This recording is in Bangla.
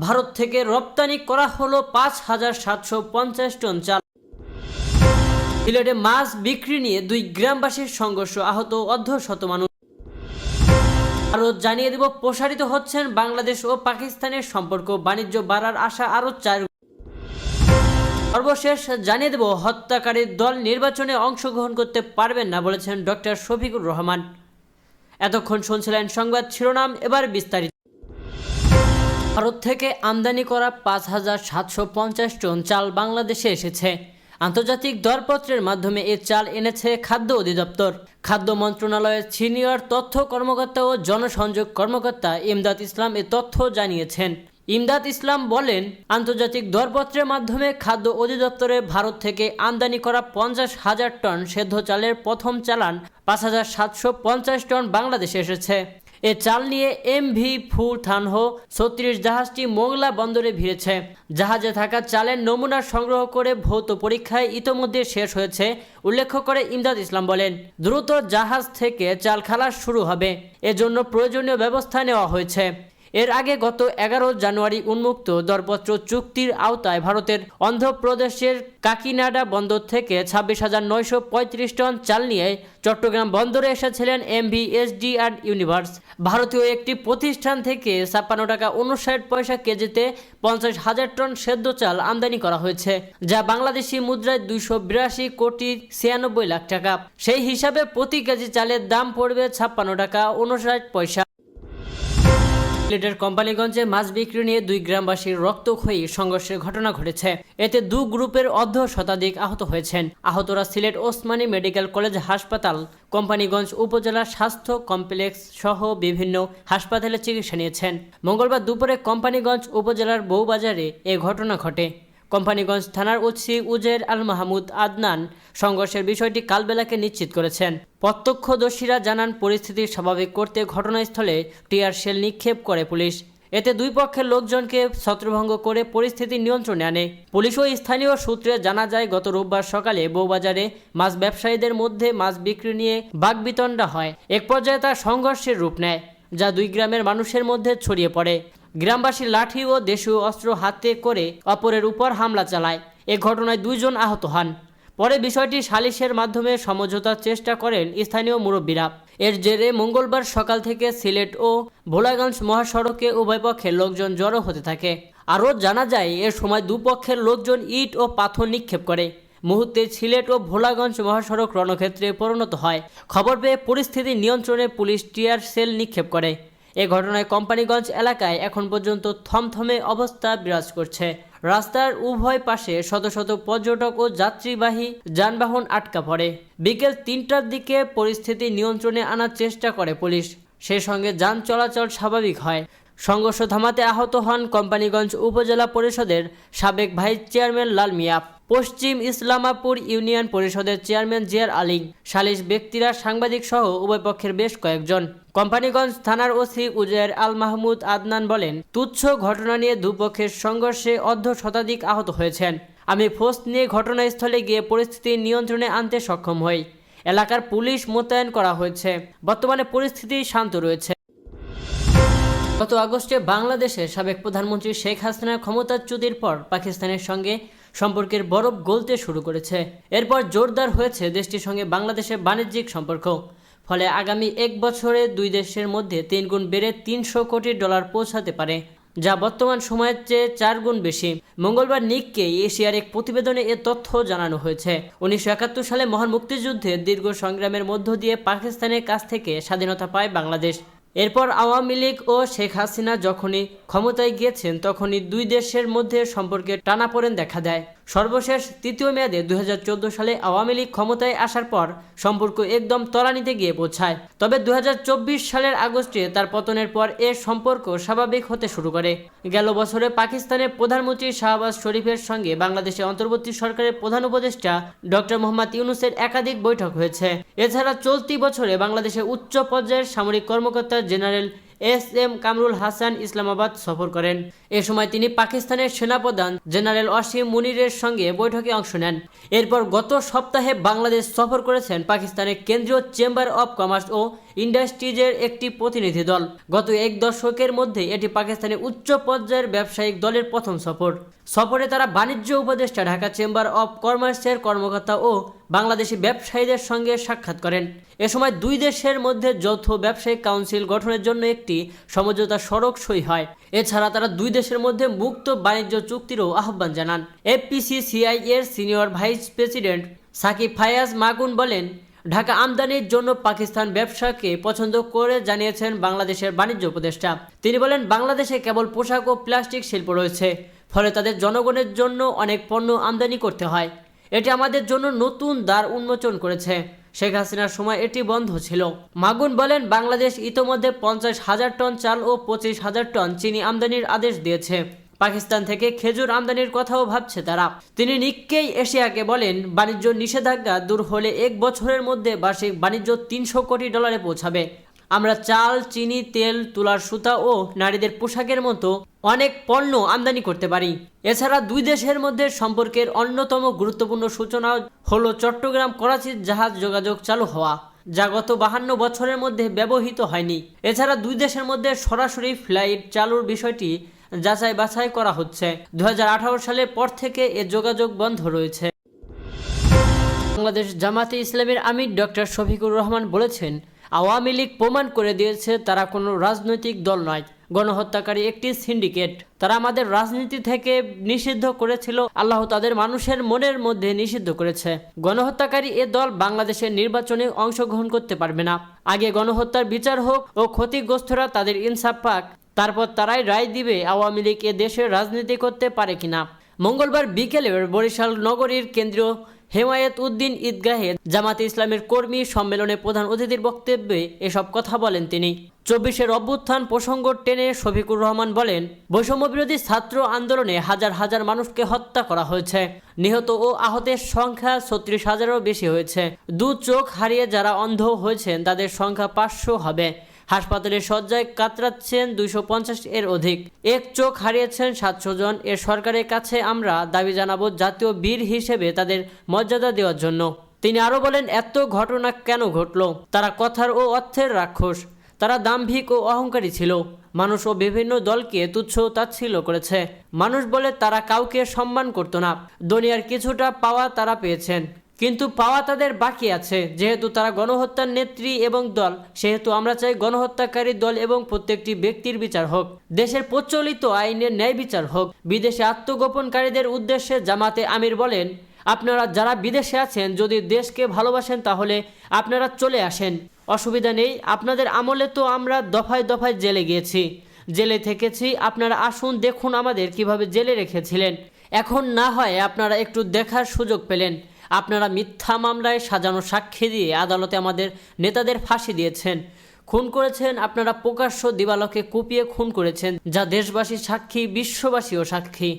ভারত থেকে রপ্তানি করা হলো ৫,৭৫০ টন চাল। সিলেটে মাছ বিক্রি নিয়ে ২ গ্রামবাসীর সংঘর্ষ, আহত অর্ধশত মানুষ। আরও জানিয়ে দেব, প্রসারিত হচ্ছেন বাংলাদেশ ও পাকিস্তানের সম্পর্ক, বাণিজ্য বাড়ার আশা আরও ৪। সর্বশেষ জানিয়ে দেব, হত্যাকারীর দল নির্বাচনে অংশগ্রহণ করতে পারবেন না বলেছেন ডক্টর শফিকুর রহমান। এতক্ষণ শুনছিলেন সংবাদ শিরোনাম, এবার বিস্তারিত। ভারত থেকে আমদানি করা ৫,৭৫০ টন চাল বাংলাদেশে এসেছে। আন্তর্জাতিক দরপত্রের মাধ্যমে এ চাল এনেছে খাদ্য অধিদপ্তর। খাদ্য মন্ত্রণালয়ের সিনিয়র তথ্য কর্মকর্তা ও জনসংযোগ কর্মকর্তা ইমদাদ ইসলাম এ তথ্য জানিয়েছেন। ইমদাদ ইসলাম বলেন, আন্তর্জাতিক দরপত্রের মাধ্যমে খাদ্য অধিদপ্তরে ভারত থেকে আমদানি করা ৫০,০০০ টন সেদ্ধ চালের প্রথম চালান ৫,৭৫০ টন বাংলাদেশে এসেছে। এ চাল নিয়ে এমভি ফুরথানহো ৩৬ জাহাজটি মোংলা বন্দরে ভিড়েছে। জাহাজে থাকা চালের নমুনা সংগ্রহ করে ভৌত পরীক্ষায় ইতোমধ্যে শেষ হয়েছে উল্লেখ করে ইমদাদ ইসলাম বলেন, দ্রুত জাহাজ থেকে চাল খালাস শুরু হবে, এজন্য প্রয়োজনীয় ব্যবস্থা নেওয়া হয়েছে। এর আগে গত ১১ জানুয়ারি উন্মুক্ত দরপত্র চুক্তির আওতায় ভারতের অন্ধ্রপ্রদেশের কাকিনাডা বন্দর থেকে ২৬,৯৩৫ টন চাল নিয়ে চট্টগ্রাম বন্দরে এসেছিলেন এমভি এসডিআর ইউনিভার্স। ভারতীয় একটি প্রতিষ্ঠান থেকে ৫৬ টাকা ৫৯ পয়সা কেজিতে ৫০,০০০ টন সেদ্ধ চাল আমদানি করা হয়েছে, যা বাংলাদেশি মুদ্রায় ২৮২ কোটি ৯৬ লাখ টাকা। সেই হিসাবে প্রতি কেজি চালের দাম পড়বে ৫৬ টাকা ৫৯ পয়সা। সিলেটের কোম্পানিগঞ্জে মাছ বিক্রি নিয়ে ২ গ্রামবাসীর রক্তক্ষয়ী সংঘর্ষের ঘটনা ঘটেছে। এতে ২ গ্রুপের অর্ধশতাধিক আহত হয়েছেন। আহতরা সিলেট ওসমানী মেডিকেল কলেজ হাসপাতাল, কোম্পানিগঞ্জ উপজেলা স্বাস্থ্য কমপ্লেক্স সহ বিভিন্ন হাসপাতালে চিকিৎসা নিয়েছেন। মঙ্গলবার দুপুরে কোম্পানিগঞ্জ উপজেলার বউবাজারে এ ঘটনা ঘটে। কোম্পানিগঞ্জ থানার ওসি উজের আল মাহমুদ আদনান সংঘর্ষের বিষয়টি কালবেলাকে নিশ্চিত করেছেন। প্রত্যক্ষদর্শীরা জানান, পরিস্থিতি স্বাভাবিক করতে ঘটনাস্থলে টিয়ার শেল নিক্ষেপ করে পুলিশ। এতে ২ পক্ষের লোকজনকে ছত্রভঙ্গ করে পরিস্থিতি নিয়ন্ত্রণে আনে পুলিশ ও স্থানীয় সূত্রে জানা যায়, গত রোববার সকালে বউবাজারে মাছ ব্যবসায়ীদের মধ্যে মাছ বিক্রি নিয়ে বাকবিতণ্ডা হয়। এক পর্যায়ে তা সংঘর্ষের রূপ নেয়, যা ২ গ্রামের মানুষের মধ্যে ছড়িয়ে পড়ে। গ্রামবাসী লাঠি ও দেশীয় অস্ত্র হাতে করে অপরের উপর হামলা চালায়। এ ঘটনায় ২ জন আহত হন। পরে বিষয়টি সালিশের মাধ্যমে সমঝোতার চেষ্টা করেন স্থানীয় মুরব্বীরা। এর জেরে মঙ্গলবার সকাল থেকে সিলেট ও ভোলাগঞ্জ মহাসড়কে উভয় পক্ষের লোকজন জড়ো হতে থাকে। আরও জানা যায়, এ সময় দুপক্ষের লোকজন ইট ও পাথর নিক্ষেপ করে। মুহূর্তে সিলেট ও ভোলাগঞ্জ মহাসড়ক রণক্ষেত্রে পরিণত হয়। খবর পেয়ে পরিস্থিতি নিয়ন্ত্রণে পুলিশ টিয়ার সেল নিক্ষেপ করে। এ ঘটনায় কোম্পানিগঞ্জ এলাকায় এখন পর্যন্ত থমথমে অবস্থা বিরাজ করছে। রাস্তার উভয় পাশে শত শত পর্যটক ও যাত্রীবাহী যানবাহন আটকা পড়ে। বিকেল ৩টার দিকে পরিস্থিতি নিয়ন্ত্রণে আনার চেষ্টা করে পুলিশ, সেই সঙ্গে যান চলাচল স্বাভাবিক হয়। সংঘর্ষ থামাতে আহত হন কোম্পানিগঞ্জ উপজেলা পরিষদের সাবেক ভাইস চেয়ারম্যান লাল মিয়া, পশ্চিম ইসলামাপুর ইউনিয়ন পরিষদের চেয়ারম্যান জিয়ার আলী, সালিশ ব্যক্তিরা, সাংবাদিক সহ উভয় পক্ষের বেশ কয়েকজন। কোম্পানিগঞ্জ থানার ওসি উজের আল মাহমুদ আদনান বলেন, তুচ্ছ ঘটনা নিয়ে দুপক্ষের সংঘর্ষে অর্ধশতাধিক আহত হয়েছেন। আমি ফোর্স নিয়ে ঘটনাস্থলে গিয়ে পরিস্থিতি নিয়ন্ত্রণে আনতে সক্ষম হই। এলাকার পুলিশ মোতায়েন করা হয়েছে। বর্তমানে পরিস্থিতি শান্ত রয়েছে। গত আগস্টে বাংলাদেশের সাবেক প্রধানমন্ত্রী শেখ হাসিনার ক্ষমতাচ্যুতির পর পাকিস্তানের সঙ্গে সম্পর্কের বরফ গলতে শুরু করেছে। এরপর জোরদার হয়েছে দেশটির সঙ্গে বাংলাদেশের বাণিজ্যিক সম্পর্ক। ফলে আগামী ১ বছরে ২ দেশের মধ্যে ৩ গুণ বেড়ে $৩০০ কোটি পৌঁছাতে পারে, যা বর্তমান সময়ের চেয়ে ৪ গুণ বেশি। মঙ্গলবার নিক্কে এশিয়ার এক প্রতিবেদনে এ তথ্য জানানো হয়েছে। ১৯৭১ সালে মহান মুক্তিযুদ্ধে দীর্ঘ সংগ্রামের মধ্য দিয়ে পাকিস্তানের কাছ থেকে স্বাধীনতা পায় বাংলাদেশ। এরপর আওয়ামী লীগ ও শেখ হাসিনা যখনই ক্ষমতায় গিয়েছেন, তখনই ২ দেশের মধ্যে সম্পর্কে টানাপোড়েন দেখা দেয়। সর্বশেষ ৩য় মেয়াদে ২০১৪ সালে আওয়ামী লীগ ক্ষমতায় আসার পর সম্পর্ক একদম তলানিতে গিয়ে পৌঁছায়। তবে ২০২৪ সালের আগস্টে তার পতনের পর এ সম্পর্ক স্বাভাবিক হতে শুরু করে। গেল বছরে পাকিস্তানের প্রধানমন্ত্রী শাহবাজ শরীফের সঙ্গে বাংলাদেশের অন্তর্বর্তী সরকারের প্রধান উপদেষ্টা ডক্টর মোহাম্মদ ইউনূসের একাধিক বৈঠক হয়েছে। এছাড়া চলতি বছরে বাংলাদেশের উচ্চ পর্যায়ের সামরিক কর্মকর্তা জেনারেল এস.এম. কামরুল হাসান ইসলামাবাদ সফর করেন। এ সময় তিনি পাকিস্তানের সেনাপ্রধান জেনারেল ওয়াসিম মুনিরের সঙ্গে বৈঠকে অংশ নেন। এরপর গত সপ্তাহে বাংলাদেশ সফর করেছেন পাকিস্তানের কেন্দ্রীয় চেম্বার অব কমার্স ও ইন্ডাস্ট্রিজের একটি প্রতিনিধি দল। গত এক দশকের মধ্যে এটি পাকিস্তানের উচ্চ পর্যায়ের ব্যবসায়িক দলের প্রথম সফরে তারা বাণিজ্য উপদেষ্টা, ঢাকা চেম্বার অব কমার্সের কর্মকর্তা ও বাংলাদেশি ব্যবসায়ীদের সঙ্গে সাক্ষাৎ করেন। এ সময় দুই দেশের মধ্যে যৌথ ব্যবসায়িক কাউন্সিল গঠনের জন্য একটি সমঝোতা স্মারক সই হয়। এছাড়া তারা দুই দেশের মধ্যে মুক্ত বাণিজ্য চুক্তিরও আহ্বান জানান। এফপিসিসিআই এর senior vice president Sakib Fayaz Magun বলেন, ঢাকা আমদানির জন্য পাকিস্তান ব্যবসাকে পছন্দ করে জানিয়েছেন বাংলাদেশের বাণিজ্য উপদেষ্টা। তিনি বলেন, বাংলাদেশে কেবল পোশাক ও প্লাস্টিক শিল্প রয়েছে, ফলে তাদের জনগণের জন্য অনেক পণ্য আমদানি করতে হয়। এটি আমাদের জন্য নতুন দ্বার উন্মোচন করেছে। শেখ হাসিনার সময় এটি বন্ধ ছিল। মাগুন বলেন, বাংলাদেশ ইতোমধ্যে 50,000 টন চাল ও 25,000 টন চিনি আমদানির আদেশ দিয়েছে। পাকিস্তান থেকে খেজুর আমদানির কথাও ভাবছে তারা। তিনি নিক্কেই এশিয়াকে বলেন, বাণিজ্য নিষেধাজ্ঞা দূর হলে 1 বছরের মধ্যে বার্ষিক বাণিজ্য $300 কোটি পৌঁছাবে। আমরা চাল, চিনি, তেল, তুলার সুতা ও নারীদের পোশাকের মতো অনেক পণ্য আমদানি করতে পারি। এছাড়া দুই দেশের মধ্যে সম্পর্কের অন্যতম গুরুত্বপূর্ণ সূচনা হলো চট্টগ্রাম করাচির জাহাজ যোগাযোগ চালু হওয়া, যা গত 52 বছরের মধ্যে ব্যবহৃত হয়নি। এছাড়া দুই দেশের মধ্যে সরাসরি ফ্লাইট চালুর বিষয়টি যাচাই বাছাই করা হচ্ছে। 2018 সালের পর থেকে এ যোগাযোগ বন্ধ রয়েছে। বাংলাদেশ জামাতে ইসলামীর আমির ডক্টর শফিকুর রহমান বলেছেন, আওয়ামী লীগ প্রমাণ করে দিয়েছে তারা কোনো রাজনৈতিক দল নয়, গণহত্যাকারী একটি সিন্ডিকেট। তারা আমাদের রাজনীতি থেকে নিষিদ্ধ করেছিল, আল্লাহ তাদের মানুষের মনের মধ্যে নিষিদ্ধ করেছে। গণহত্যাকারী এ দল বাংলাদেশের নির্বাচনে অংশগ্রহণ করতে পারবে না। আগে গণহত্যার বিচার হোক ও ক্ষতিগ্রস্তরা তাদের ইনসাফ পাক, তারপর তারাই রায় দিবে আওয়ামী লীগ এ দেশের রাজনীতি করতে পারে কিনা। মঙ্গলবার বিকেলে বরিশাল নগরীর কেন্দ্রীয় হেমায়েত উদ্দিন ঈদগাহে জামাতে ইসলামের কর্মী সম্মেলনে প্রধান অতিথির বক্তব্যে এসব কথা বলেন তিনি। 24-এর অভ্যুত্থান প্রসঙ্গ টেনে শফিকুর রহমান বলেন, বৈষম্যবিরোধী ছাত্র আন্দোলনে হাজার হাজার মানুষকে হত্যা করা হয়েছে। নিহত ও আহতের সংখ্যা 36,000-এরও বেশি হয়েছে। 2 চোখ হারিয়ে যারা অন্ধ হয়েছেন তাদের সংখ্যা 500 হবে। হাসপাতালের শয্যায় কাতরাচ্ছেন 250-এর অধিক। 1 চোখ হারিয়েছেন 700 জন। এর সরকারের কাছে আমরা দাবি জানাবো জাতীয় বীর হিসেবে তাদের মর্যাদা দেওয়ার জন্য। তিনি আরও বলেন, এত ঘটনা কেন ঘটল? তারা কথার ও অর্থের রাক্ষস। তারা দাম্ভিক ও অহংকারী ছিল। মানুষ ও বিভিন্ন দলকে তুচ্ছ তাচ্ছিল্য করেছে। মানুষ বলে তারা কাউকে সম্মান করত না। দুনিয়ার কিছুটা পাওয়া তারা পেয়েছেন, কিন্তু পাওয়া তাদের বাকি আছে। যেহেতু তারা গণহত্যার নেত্রী এবং দল, সেহেতু আমরা চাই গণহত্যাকারী দল এবং প্রত্যেকটি ব্যক্তির বিচার হোক। দেশের প্রচলিত আইনের ন্যায় বিচার হোক। বিদেশে আত্মগোপনকারীদের উদ্দেশ্যে জামাতে আমির বলেন, আপনারা যারা বিদেশে আছেন, যদি দেশকে ভালোবাসেন তাহলে আপনারা চলে আসেন, অসুবিধা নেই। আপনাদের আমলে তো আমরা দফায় দফায় জেলে গিয়েছি, জেলে থেকেছি। আপনারা আসুন, দেখুন আমাদের কিভাবে জেলে রেখেছিলেন। এখন না হয় আপনারা একটু দেখার সুযোগ পেলেন। আপনারা মিথ্যা মামলায় সাজানো সাক্ষী দিয়ে আদালতে আমাদের নেতাদের ফাঁসি দিয়েছেন, খুন করেছেন। আপনারা প্রকাশ্য দিবালোকে কুপিয়ে খুন করেছেন, যা দেশবাসী সাক্ষী, বিশ্ববাসীও সাক্ষী।